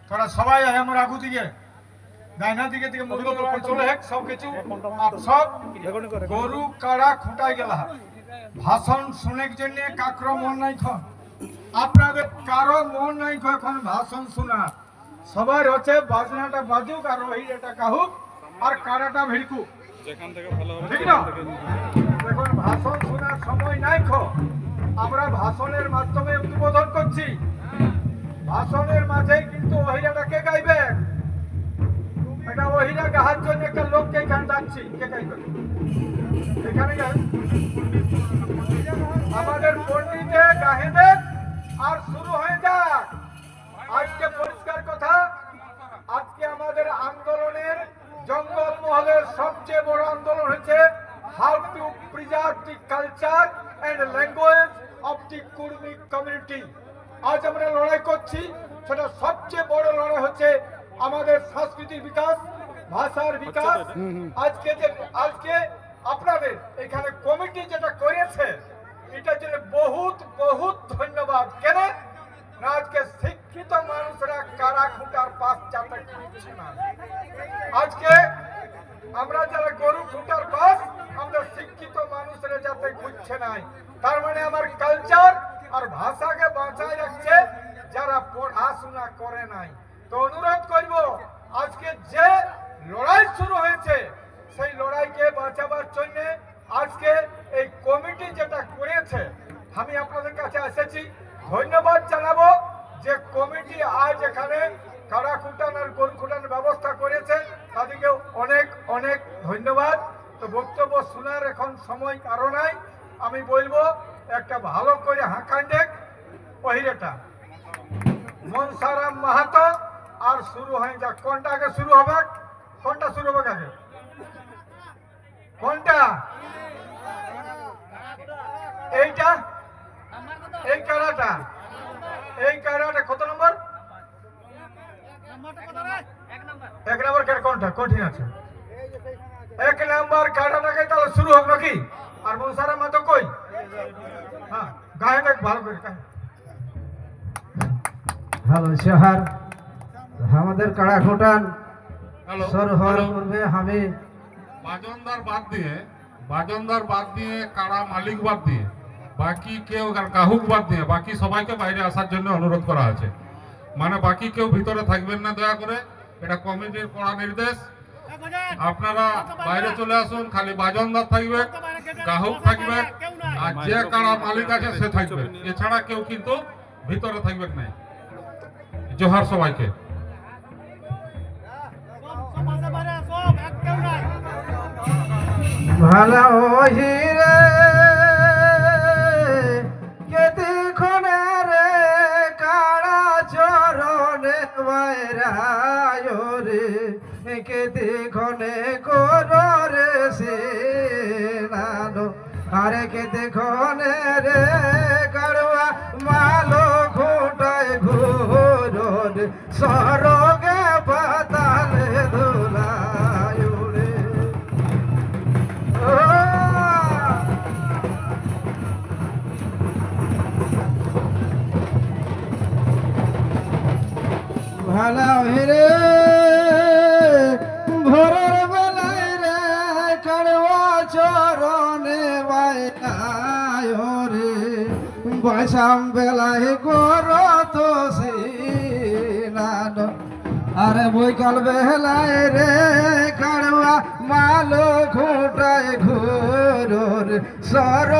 তোরা সবাই আয় আমার আগু দিকে ডাইনা দিকে দিকে মুখ চলে হেক সব কিছু সব গরু কাড়া খুঁটাই গেলা ভাষণ শুনের জন্য কাকর মন নাই খন আপনাদের কারো মন নাই এখন ভাষণ শোনা সবার হচ্ছে বাজনাটা বাজুক আর ওইটা কাহুক আর কাড়াটা ভিড়কুক ঠিক না এখন ভাষণ শোনার সময় নাই খো আমরা ভাষণের মাধ্যমে উদ্বোধন করছি ভাষণের মাঝে কিন্তু ওহিরাটা কে গাইবে এটা ওহিরা গাহার জন্য একটা লোককে এখানে ডাকছি কে গাইবে এখানে আমাদের পণ্ডিতে গাহেবে আর শুরু হয়ে যাক আজকে পরিষ্কার কথা আজকে আমাদের আন্দোলনের জঙ্গল মহলের সবচেয়ে বড় আন্দোলন হচ্ছে how to preserve the culture and language of the Kurmi community আজ আমরা লড়াই করছি সেটা সবচেয়ে বড় লড়াই হচ্ছে আমাদের সংস্কৃতির বিকাশ ভাষার বিকাশ আজকে আপনাদের এখানে কমিটি যেটা করেছে এটার জন্য বহুত বহুত ধন্যবাদ কেন না আজকে শিক্ষিত মানুষরা কারা খুঁটার পাশ যাতে খুঁজছে না আজকে আমরা যারা গরু খুঁটার পাশ আমরা শিক্ষিত মানুষরা যাতে খুঁজছে নাই তার মানে আমার কালচার আর ভাষাকে বাঁচায় রাখছে যারা পড়াশোনা করে নাই তো অনুরোধ করব আজকে যে লড়াই শুরু হয়েছে সেই লড়াইকে বাঁচাবার জন্য আজকে এই কমিটি যেটা করেছে আমি আপনাদের কাছে এসেছি ধন্যবাদ জানাবো যে কমিটি আজ এখানে কাড়া খুঁটান আর গরু খুঁটানোর ব্যবস্থা করেছে তাদেরকে অনেক অনেক ধন্যবাদ তো বক্তব্য শোনার এখন সময় কারো নাই আমি বলবো একটা ভালো করে হাঁকান দেখ ওহিরেটা মনসারাম মাহাতো আর শুরু হয়ে যাক কোনটা আগে শুরু হবে কোনটা শুরু হবে আগে কোনটা এইটা এই কাড়াটা কত নম্বর এক নম্বর কাড়া কোনটা কঠিন আছে এক নম্বর কাড়াটাকে তাহলে শুরু হোক নাকি আর মনসারাম মাহাতো কই হ্যাঁ গায়ে দেখ ভালো করে হ্যালো শহর আমাদের কাড়া খুঁটান সর হর করবে আমি বাজনদার বাদ দিয়ে কাড়া মালিক বাদ দিয়ে বাকি কেউ কাহুক বাদ দিয়ে বাকি সবাইকে বাইরে আসার জন্য অনুরোধ করা আছে মানে বাকি কেউ ভিতরে থাকবেন না দয়া করে এটা কমিটির কড়া নির্দেশ আপনারা বাইরে চলে আসুন খালি বাজনদার থাকবে কাহুক থাকবে আর যে কাড়া মালিক আছে সে থাকবে এছাড়া কেউ কিন্তু ভিতরে থাকবেন না জোহার সবাইকে ভালো হিরে কেতে খনে রে কাড়া চরণে বাইরায় রে কেতে খনে কর রে সে নানো আরে কেতে খনে রে কাড়ুয়া মালো খুঁটায় ঘোর সরগে পাতালে ধুলায় রে ভালো রে ভোরের বেলায় রে কাড়ুয়া চরণে বাইরায় রে বৈশাম বেলায় গর তো সিনানো আরে বৈকাল বেলায় রে কাড়ুয়া মালো খুঁটায় ঘোর সর